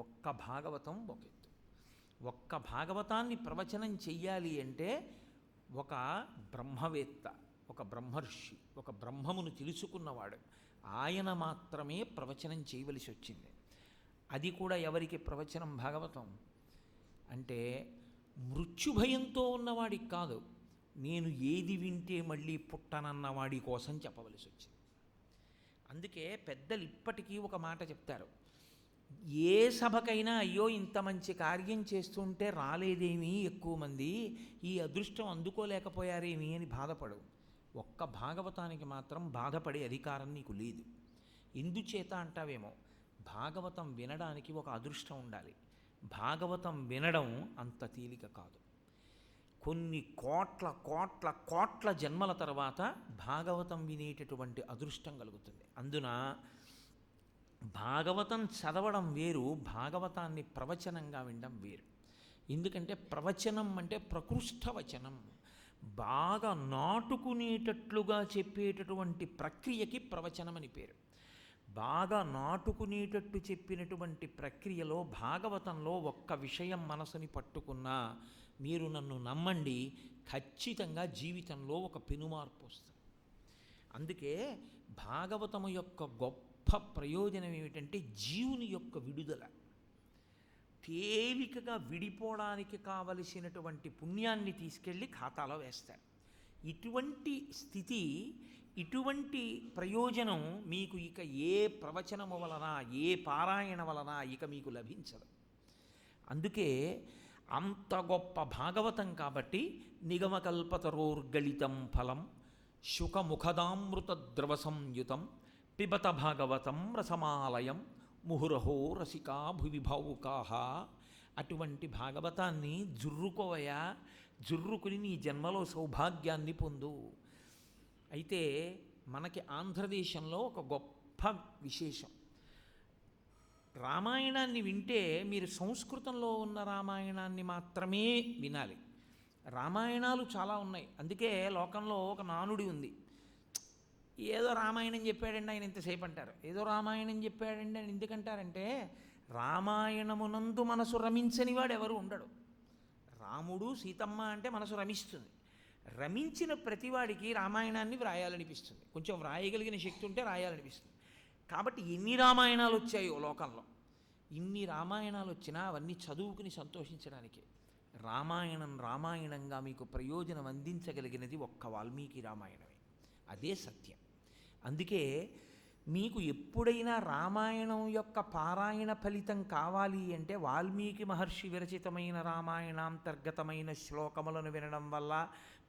ఒక్క భాగవతం ఒక ఎత్తు. ఒక్క భాగవతాన్ని ప్రవచనం చెయ్యాలి అంటే ఒక బ్రహ్మవేత్త, ఒక బ్రహ్మర్షి, ఒక బ్రహ్మమును తెలుసుకున్నవాడు ఆయన మాత్రమే ప్రవచనం చేయవలసి వచ్చింది. అది కూడా ఎవరికి ప్రవచనం భాగవతం అంటే మృత్యుభయంతో ఉన్నవాడికి కాదు, నేను ఏది వింటే మళ్ళీ పుట్టనన్నవాడి కోసం చెప్పవలసి వచ్చింది. అందుకే పెద్దలు ఇప్పటికీ ఒక మాట చెప్తారు, ఏ సభకైనా అయ్యో ఇంత మంచి కార్యం చేస్తుంటే రాలేదేమీ ఎక్కువ మంది, ఈ అదృష్టం అందుకోలేకపోయారేమీ అని బాధపడు. ఒక్క భాగవతానికి మాత్రం బాధపడే అధికారం నీకు లేదు. ఎందుచేత అంటావేమో, భాగవతం వినడానికి ఒక అదృష్టం ఉండాలి. భాగవతం వినడం అంత తేలిక కాదు. కొన్ని కోట్ల కోట్ల కోట్ల జన్మల తర్వాత భాగవతం వినేటటువంటి అదృష్టం కలుగుతుంది. అందున భాగవతం చదవడం వేరు, భాగవతాన్ని ప్రవచనంగా వినడం వేరు. ఎందుకంటే ప్రవచనం అంటే ప్రకృష్ట వచనం, బాగా నాటుకునేటట్లుగా చెప్పేటటువంటి ప్రక్రియకి ప్రవచనం అని పేరు. బాగా నాటుకునేటట్టు చెప్పినటువంటి ప్రక్రియలో భాగవతంలో ఒక్క విషయం మనసుని పట్టుకున్నా మీరు నన్ను నమ్మండి, ఖచ్చితంగా జీవితంలో ఒక పెనుమార్పు వస్తుంది. అందుకే భాగవతము యొక్క గొప్ప ప్రయోజనం ఏమిటంటే జీవుని యొక్క విడుదల. తేలికగా విడిపోవడానికి కావలసినటువంటి పుణ్యాన్ని తీసుకెళ్ళి ఖాతాలో వేస్తారు. ఇటువంటి స్థితి, ఇటువంటి ప్రయోజనం మీకు ఇక ఏ ప్రవచనము వలన, ఏ పారాయణ వలన ఇక మీకు లభించదు. అందుకే అంత గొప్ప భాగవతం కాబట్టి నిగమకల్పతరోర్గళితం ఫలం శుకముఖదామృత ద్రవ సంయుతం పిబత భాగవతం రసమాలయం ముహురహో రసికా భువి భావుకాహ. అటువంటి భాగవతాన్ని జుర్రుకోవయా, జుర్రుకుని నీ జన్మలో సౌభాగ్యాన్ని పొందు. అయితే మనకి ఆంధ్రదేశంలో ఒక గొప్ప విశేషం, రామాయణాన్ని వింటే మీరు సంస్కృతంలో ఉన్న రామాయణాన్ని మాత్రమే వినాలి. రామాయణాలు చాలా ఉన్నాయి. అందుకే లోకంలో ఒక నానుడి ఉంది, ఏదో రామాయణం చెప్పాడండి ఆయన ఇంతసేపు అంటారు. ఏదో రామాయణం చెప్పాడండి అని ఎందుకంటారంటే రామాయణమునందు మనసు రమించని వాడు ఎవరు ఉండడు. రాముడు సీతమ్మ అంటే మనసు రమిస్తుంది. రమించిన ప్రతివాడికి రామాయణాన్ని వ్రాయాలనిపిస్తుంది, కొంచెం వ్రాయగలిగిన శక్తి ఉంటే రాయాలనిపిస్తుంది. కాబట్టి ఎన్ని రామాయణాలు వచ్చాయో లోకంలో, ఇన్ని రామాయణాలు వచ్చినా అవన్నీ చదువుకుని సంతోషించడానికి. రామాయణం రామాయణంగా మీకు ప్రయోజనం అందించగలిగినది ఒక్క వాల్మీకి రామాయణమే. అదే సత్యం. అందుకే మీకు ఎప్పుడైనా రామాయణం యొక్క పారాయణ ఫలితం కావాలి అంటే వాల్మీకి మహర్షి విరచితమైన రామాయణాంతర్గతమైన శ్లోకములను వినడం వల్ల,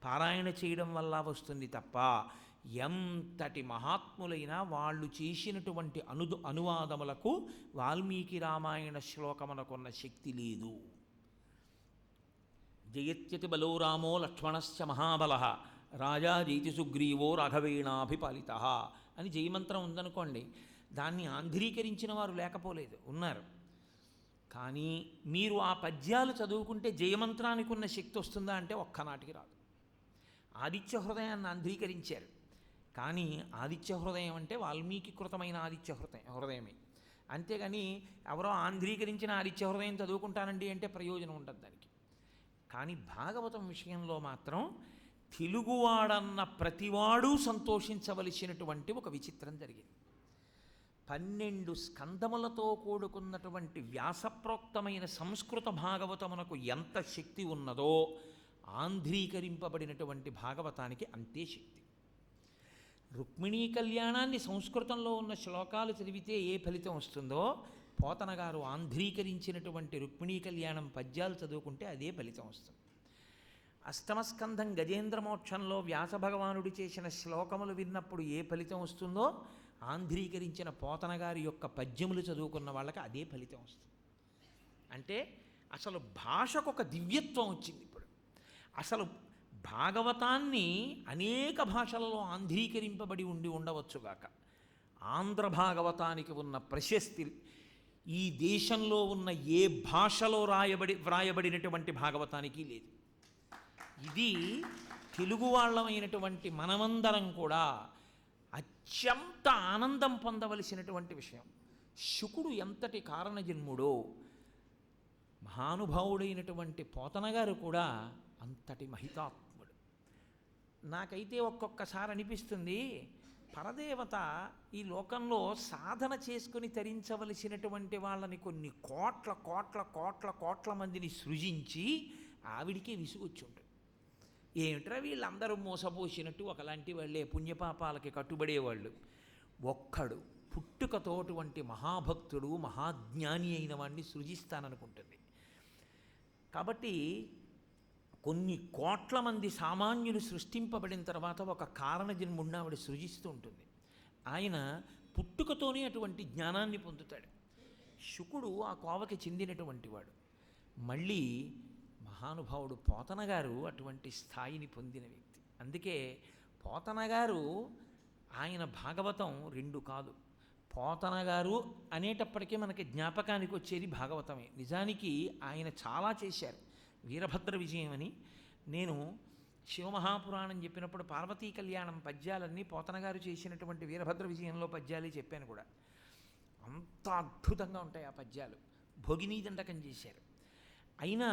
పారాయణ చేయడం వల్ల వస్తుంది తప్ప ఎంతటి మహాత్ములైనా వాళ్ళు చేసినటువంటి అనువాదములకు వాల్మీకి రామాయణ శ్లోకమునకున్న శక్తి లేదు. జయత్యతి బలో రామో లక్ష్మణశ్చ మహాబలః రాజా జైతి సుగ్రీవో రాఘవేణాభిపాలిత అని జయమంత్రం ఉందనుకోండి, దాన్ని ఆంధ్రీకరించిన వారు లేకపోలేదు, ఉన్నారు. కానీ మీరు ఆ పద్యాలు చదువుకుంటే జయమంత్రానికి ఉన్న శక్తి వస్తుందా అంటే ఒక్కనాటికి రాదు. ఆదిత్య హృదయాన్ని ఆంధ్రీకరించారు, కానీ ఆదిత్య హృదయం అంటే వాల్మీకి కృతమైన ఆదిత్య హృదయమే. అంతేగాని ఎవరో ఆంధ్రీకరించిన ఆదిత్య హృదయం చదువుకుంటానండి అంటే ప్రయోజనం ఉండదు దానికి. కానీ భాగవతం విషయంలో మాత్రం తెలుగువాడన్న ప్రతివాడు సంతోషించవలసినటువంటి ఒక విచిత్రం జరిగింది. 12 స్కందములతో కూడుకున్నటువంటి వ్యాసప్రోక్తమైన సంస్కృత భాగవతమునకు ఎంత శక్తి ఉన్నదో ఆంధ్రీకరింపబడినటువంటి భాగవతానికి అంతే శక్తి. రుక్మిణీ కళ్యాణాన్ని సంస్కృతంలో ఉన్న శ్లోకాలు చదివితే ఏ ఫలితం వస్తుందో, పోతన గారు ఆంధ్రీకరించినటువంటి రుక్మిణీ కళ్యాణం పద్యాలు చదువుకుంటే అదే ఫలితం వస్తుంది. అష్టమస్కంధం గజేంద్రమోక్షంలో వ్యాస భగవానుడు చేసిన శ్లోకములు విన్నప్పుడు ఏ ఫలితం వస్తుందో, ఆంధ్రీకరించిన పోతన గారి యొక్క పద్యములు చదువుకున్న వాళ్ళకి అదే ఫలితం వస్తుంది. అంటే అసలు భాషకు ఒక దివ్యత్వం వచ్చింది. ఇప్పుడు అసలు భాగవతాన్ని అనేక భాషలలో ఆంధ్రీకరింపబడి ఉండవచ్చుగాక, ఆంధ్ర భాగవతానికి ఉన్న ప్రశస్తి ఈ దేశంలో ఉన్న ఏ భాషలో వ్రాయబడినటువంటి భాగవతానికి లేదు. ఇది తెలుగు వాళ్ళమైనటువంటి మనమందరం కూడా అత్యంత ఆనందం పొందవలసినటువంటి విషయం. శుకుడు ఎంతటి కారణజన్ముడో మహానుభావుడైనటువంటి పోతనగారు కూడా అంతటి మహితాత్ముడు. నాకైతే ఒక్కొక్కసారి అనిపిస్తుంది, పరదేవత ఈ లోకంలో సాధన చేసుకుని తరించవలసినటువంటి వాళ్ళని కొన్ని కోట్ల కోట్ల కోట్ల కోట్ల మందిని సృజించి ఆవిడికే విసుగొచ్చి ఉంటుంది. ఏమిట్రా వీళ్ళందరూ మోసపోసినట్టు ఒకలాంటి వాళ్ళే, పుణ్యపాపాలకి కట్టుబడేవాళ్ళు. ఒక్కడు పుట్టుకతోటువంటి మహాభక్తుడు మహాజ్ఞాని అయిన వాడిని సృజిస్తాననుకుంటుంది. కాబట్టి కొన్ని కోట్ల మంది సామాన్యులు సృష్టింపబడిన తర్వాత ఒక కారణజన్ముడిని ఆవిడ సృజిస్తూ ఉంటుంది. ఆయన పుట్టుకతోనే అటువంటి జ్ఞానాన్ని పొందుతాడు. శుకుడు ఆ కోవకి చెందినటువంటి వాడు. మళ్ళీ మహానుభావుడు పోతనగారు అటువంటి స్థాయిని పొందిన వ్యక్తి. అందుకే పోతనగారు ఆయన భాగవతం 2 కాదు. పోతనగారు అనేటప్పటికీ మనకి జ్ఞాపకానికి వచ్చేది భాగవతమే. నిజానికి ఆయన చాలా చేశారు. వీరభద్ర విజయం అని నేను శివమహాపురాణం చెప్పినప్పుడు పార్వతీ కళ్యాణం పద్యాలన్నీ పోతనగారు చేసినటువంటి వీరభద్ర విజయంలో పద్యాలే చెప్పాను కూడా. అంత అద్భుతంగా ఉంటాయి ఆ పద్యాలు. భోగినీ దండకం చేశారు. అయినా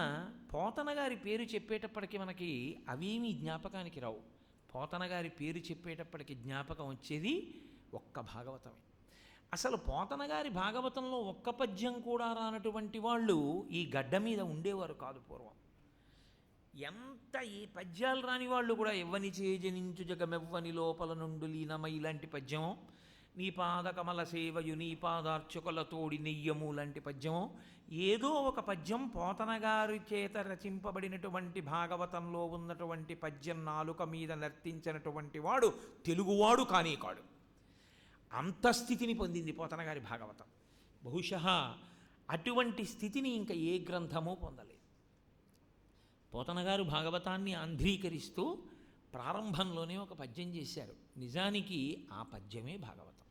పోతనగారి పేరు చెప్పేటప్పటికి మనకి అవేమీ జ్ఞాపకానికి రావు. పోతనగారి పేరు చెప్పేటప్పటికి జ్ఞాపకం వచ్చేది ఒక్క భాగవతమే. అసలు పోతనగారి భాగవతంలో ఒక్క పద్యం కూడా రానటువంటి వాళ్ళు ఈ గడ్డ మీద ఉండేవారు కాదు పూర్వం. ఎంత ఈ పద్యాలు రాని వాళ్ళు కూడా ఎవ్వని చేజనించు జగమెవ్వని లోపల నుండు లీనమై ఇలాంటి పద్యమో, నీ పాద కమల సేవయు నీ పాదార్చుకల తోడి నెయ్యము లాంటి పద్యమో, ఏదో ఒక పద్యం పోతనగారి చేత రచింపబడినటువంటి భాగవతంలో ఉన్నటువంటి పద్యం నాలుక మీద నర్తించినటువంటి వాడు తెలుగువాడు కానే కాడు. అంత స్థితిని పొందింది పోతనగారి భాగవతం. బహుశः అటువంటి స్థితిని ఇంకా ఏ గ్రంథమూ పొందలేదు. పోతనగారు భాగవతాన్ని ఆంధ్రీకరిస్తూ ప్రారంభంలోనే ఒక పద్యం చేశారు. నిజానికి ఆ పద్యమే భాగవతం.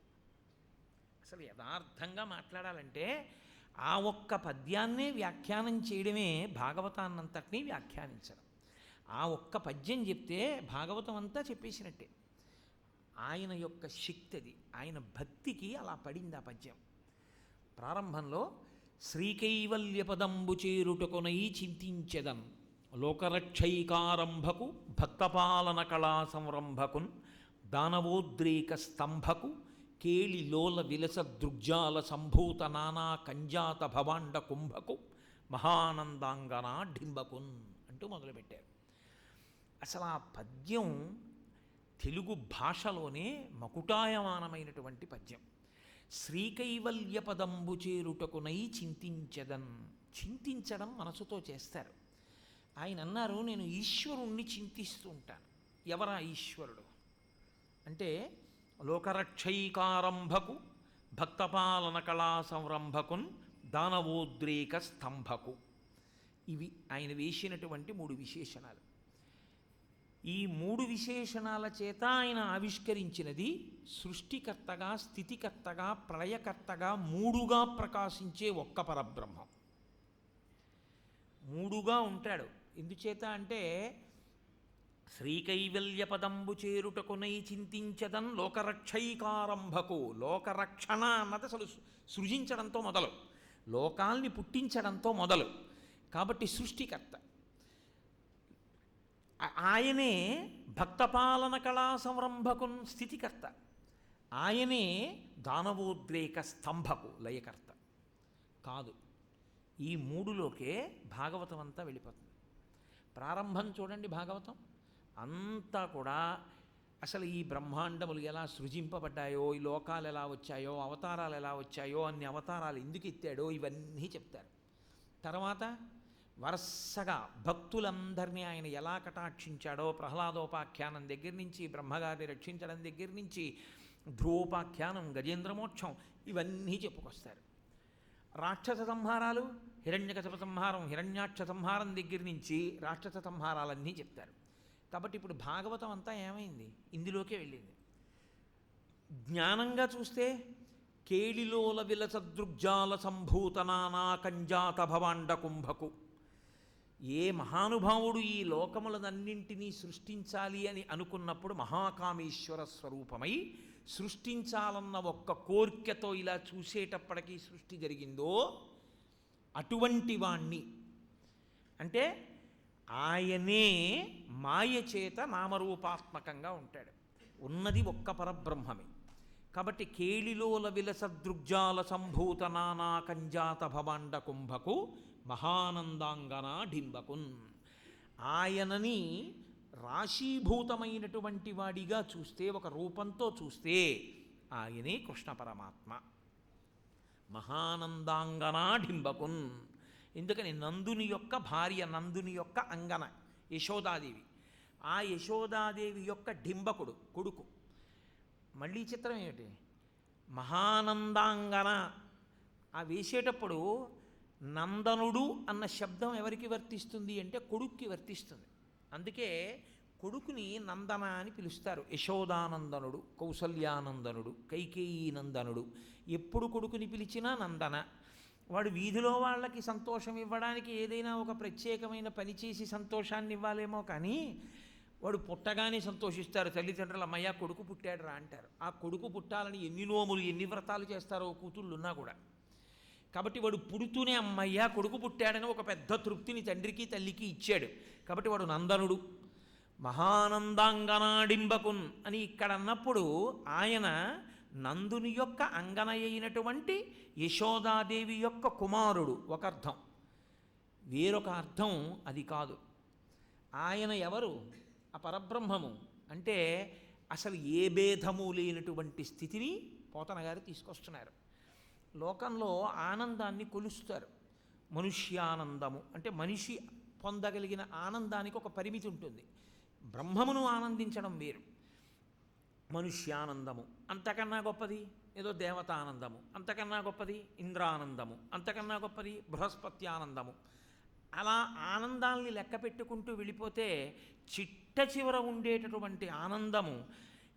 అసలు యథార్థంగా మాట్లాడాలంటే ఆ ఒక్క పద్యాన్నే వ్యాఖ్యానం చేయడమే భాగవతాన్నంతటినీ వ్యాఖ్యానించడం. ఆ ఒక్క పద్యం చెప్తే భాగవతం అంతా చెప్పేసినట్టే. ఆయన యొక్క శక్తి అది, ఆయన భక్తికి అలా పడింది ఆ పద్యం. ప్రారంభంలో శ్రీకైవల్య పదంబు చేరుటకొనై చింతించెదన్ లోకరక్షైకారంభకు భక్తపాలన కళా సంరంభకున్ దానవోద్రేక స్తంభకు కేళి లోల విలస దృగ్జాల సంభూత నానా కంజాత భవాండ కుంభకు మహానందాంగన డింబకున్ అంటూ మొదలుపెట్టారు. అసలు ఆ పద్యం తెలుగు భాషలోనే మకుటాయమానమైనటువంటి పద్యం. శ్రీకైవల్య పదంబు చేరుటకునై చింతించదన్. చింతించడం మనసుతో చేస్తారు. ఆయన అన్నారు, నేను ఈశ్వరుణ్ణి చింతిస్తూ ఉంటాను. ఎవరా ఈశ్వరుడు అంటే లోకరక్షైకారంభకు భక్తపాలన కళా సంరంభకున్ దానవోద్రేక స్తంభకు. ఇవి ఆయన వేసినటువంటి 3 విశేషణాలు. ఈ 3 విశేషణాల చేత ఆయన ఆవిష్కరించినది సృష్టికర్తగా, స్థితికర్తగా, ప్రళయకర్తగా 3గా ప్రకాశించే ఒక్క పరబ్రహ్మం. 3గా ఉంటాడు. ఎందుచేత అంటే శ్రీకైవల్య పదంబు చేరుటకునై చింతించదన్ లోకరక్షైకారంభకు. లోకరక్షణ అన్నది అసలు సృజించడంతో మొదలు, లోకాల్ని పుట్టించడంతో మొదలు. కాబట్టి సృష్టికర్త ఆయనే. భక్తపాలన కళా సంరంభకున్ స్థితికర్త ఆయనే. దానవోద్రేక స్తంభకు లయకర్త కాదు. ఈ 3లోకే భాగవతం అంతా వెళ్ళిపోతుంది. ప్రారంభం చూడండి, భాగవతం అంతా కూడా అసలు ఈ బ్రహ్మాండములు ఎలా సృజింపబడ్డాయో, ఈ లోకాలు ఎలా వచ్చాయో, అవతారాలు ఎలా వచ్చాయో, అన్ని అవతారాలు ఎందుకు ఎత్తాడో ఇవన్నీ చెప్తారు. తర్వాత వరుసగా భక్తులందరినీ ఆయన ఎలా కటాక్షించాడో, ప్రహ్లాదోపాఖ్యానం దగ్గర నుంచి, బ్రహ్మగారిని రక్షించడం దగ్గర నుంచి, ధ్రువోపాఖ్యానం, గజేంద్రమోక్షం ఇవన్నీ చెప్పుకొస్తారు. రాక్షస సంహారాలు, హిరణ్యకశప సంహారం, హిరణ్యాక్ష సంహారం దగ్గర నుంచి రాక్షస సంహారాలన్నీ చెప్తారు. కాబట్టి ఇప్పుడు భాగవతం అంతా ఏమైంది? ఇందులోకే వెళ్ళింది. జ్ఞానంగా చూస్తే కేళిలోల విలస దృగ్జాల సంభూత నానా కంజాత భవాండ కుంభకు. ఏ మహానుభావుడు ఈ లోకములనన్నింటినీ సృష్టించాలి అని అనుకున్నప్పుడు మహాకామేశ్వర స్వరూపమై సృష్టించాలన్న ఒక్క కోరికతో ఇలా చూసేటప్పటికీ సృష్టి జరిగిందో అటువంటి వాణ్ణి, అంటే ఆయనే మాయ చేత నామరూపాత్మకంగా ఉంటాడు. ఉన్నది ఒక్క పరబ్రహ్మమే. కాబట్టి కేళిలోల విలసదృగ్జాల సంభూత నానా కంజాత భవాండ కుంభకు మహానందాంగన డింబకున్. ఆయనని రాశీభూతమైనటువంటి వాడిగా చూస్తే, ఒక రూపంతో చూస్తే ఆయనే కృష్ణ పరమాత్మ. మహానందాంగనా డింబకున్. ఎందుకని నందుని యొక్క భార్య, నందుని యొక్క అంగన యశోదాదేవి. ఆ యశోదాదేవి యొక్క డింబకుడు కొడుకు. మళ్ళీ చిత్రం ఏమిటి, మహానందాంగన ఆ వేసేటప్పుడు నందనుడు అన్న శబ్దం ఎవరికి వర్తిస్తుంది అంటే కొడుక్కి వర్తిస్తుంది. అందుకే కొడుకుని నందన అని పిలుస్తారు. యశోదానందనుడు, కౌసల్యానందనుడు, కైకేయీ నందనుడు. ఎప్పుడు కొడుకుని పిలిచినా నందన. వాడు వీధిలో వాళ్ళకి సంతోషం ఇవ్వడానికి ఏదైనా ఒక ప్రత్యేకమైన పని చేసి సంతోషాన్ని ఇవ్వాలేమో, కానీ వాడు పుట్టగానే సంతోషిస్తారు తల్లిదండ్రులు. అమ్మయ్య కొడుకు పుట్టాడు రా అంటారు. ఆ కొడుకు పుట్టాలని ఎన్ని నోములు ఎన్ని వ్రతాలు చేస్తారో కూతుళ్ళున్నా కూడా. కాబట్టి వాడు పుడుతూనే అమ్మయ్య కొడుకు పుట్టాడని ఒక పెద్ద తృప్తిని తండ్రికి తల్లికి ఇచ్చాడు. కాబట్టి వాడు నందనుడు. మహానందాంగనాడింబకున్ అని ఇక్కడ అన్నప్పుడు ఆయన నందుని యొక్క అంగన అయినటువంటి యశోదాదేవి యొక్క కుమారుడు ఒక అర్థం. వేరొక అర్థం అది కాదు. ఆయన ఎవరు? ఆ పరబ్రహ్మము. అంటే అసలు ఏ భేదము లేనటువంటి స్థితిని పోతన గారు తీసుకొస్తున్నారు. లోకంలో ఆనందాన్ని కొలుస్తారు. మనుష్యానందము అంటే మనిషి పొందగలిగిన ఆనందానికి ఒక పరిమితి ఉంటుంది. బ్రహ్మమును ఆనందించడం వేరు. మనుష్యానందము అంతకన్నా గొప్పది ఏదో దేవతానందము, అంతకన్నా గొప్పది ఇంద్రానందము, అంతకన్నా గొప్పది బృహస్పతి ఆనందము. అలా ఆనందాల్ని లెక్క పెట్టుకుంటూ వెళ్ళిపోతే చిట్ట చివర ఉండేటటువంటి ఆనందము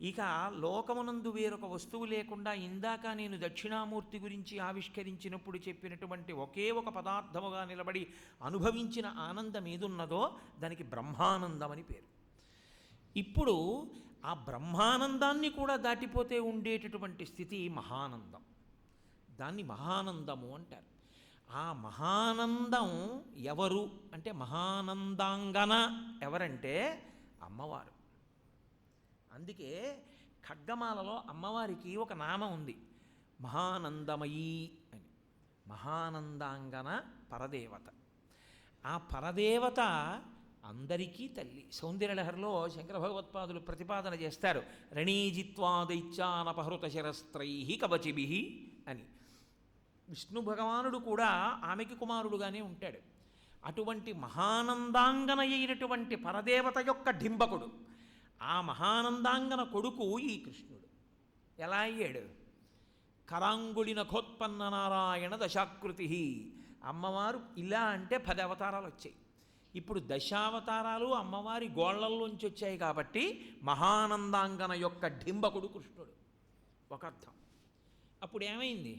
ఇక లోకమునందు వేరొక వస్తువు లేకుండా ఇందాక నేను దక్షిణామూర్తి గురించి ఆవిష్కరించినప్పుడు చెప్పినటువంటి ఒకే ఒక పదార్థముగా నిలబడి అనుభవించిన ఆనందం ఏదున్నదో దానికి బ్రహ్మానందం అని పేరు. ఇప్పుడు ఆ బ్రహ్మానందాన్ని కూడా దాటిపోతే ఉండేటటువంటి స్థితి మహానందం. దాన్ని మహానందము అంటారు. ఆ మహానందం ఎవరు అంటే మహానందాంగన ఎవరంటే అమ్మవారు. అందుకే ఖడ్గమాలలో అమ్మవారికి ఒక నామం ఉంది, మహానందమయీ అని. మహానందాంగన పరదేవత. ఆ పరదేవత అందరికీ తల్లి. సౌందర్యలహరిలో శంకర భగవత్పాదులు ప్రతిపాదన చేస్తారు, రణీజిత్వాదైత్యానపహృత శరస్త్రై కవచిభి అని. విష్ణు భగవానుడు కూడా ఆమెకి కుమారుడుగానే ఉంటాడు. అటువంటి మహానందాంగన అయినటువంటి పరదేవత యొక్క డింబకుడు. ఆ మహానందాంగన కొడుకు ఈ కృష్ణుడు. ఎలా అయ్యాడు? కరాంగుళి నఖోత్పన్న నారాయణ దశాకృతి. అమ్మవారు ఇలా అంటే 10 అవతారాలు వచ్చాయి. ఇప్పుడు దశావతారాలు అమ్మవారి గోళ్లల్లోంచి వచ్చాయి కాబట్టి మహానందాంగన యొక్క డింబకుడు కృష్ణుడు ఒక అర్థం. అప్పుడు ఏమైంది?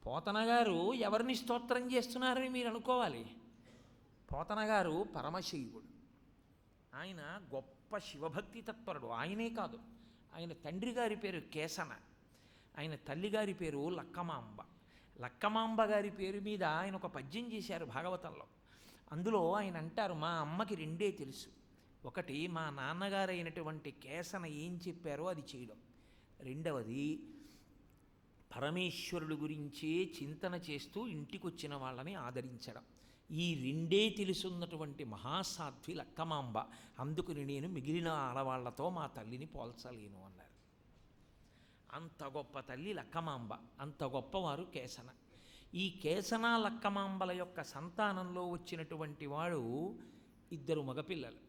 పోతన గారు ఎవరిని స్తోత్రం చేస్తున్నారని మీరు అనుకోవాలి. పోతన గారు పరమశైవుడు. ఆయన గొప్ప శివభక్తి తత్పరుడు. ఆయనే కాదు, ఆయన తండ్రి గారి పేరు కేసన, ఆయన తల్లిగారి పేరు లక్కమాంబ. లక్కమాంబ గారి పేరు మీద ఆయన ఒక పద్యం చేశారు భాగవతంలో. అందులో ఆయన అంటారు, మా అమ్మకి 2 తెలుసు. ఒకటి మా నాన్నగారు అయినటువంటి కేసన ఏం చెప్పారో అది చేయడం, రెండవది పరమేశ్వరుడు గురించే చింతన చేస్తూ ఇంటికొచ్చిన వాళ్ళని ఆదరించడం. ఈ 2 తెలుసున్నటువంటి మహాసాధ్వి లక్కమాంబ. అందుకుని నేను మిగిలిన ఆడవాళ్లతో మా తల్లిని పోల్చలేను అన్నారు. అంత గొప్ప తల్లి లక్కమాంబ, అంత గొప్పవారు కేసన. ఈ కేసన లక్కమాంబల యొక్క సంతానంలో వచ్చినటువంటి వాడు 2 మగపిల్లలు.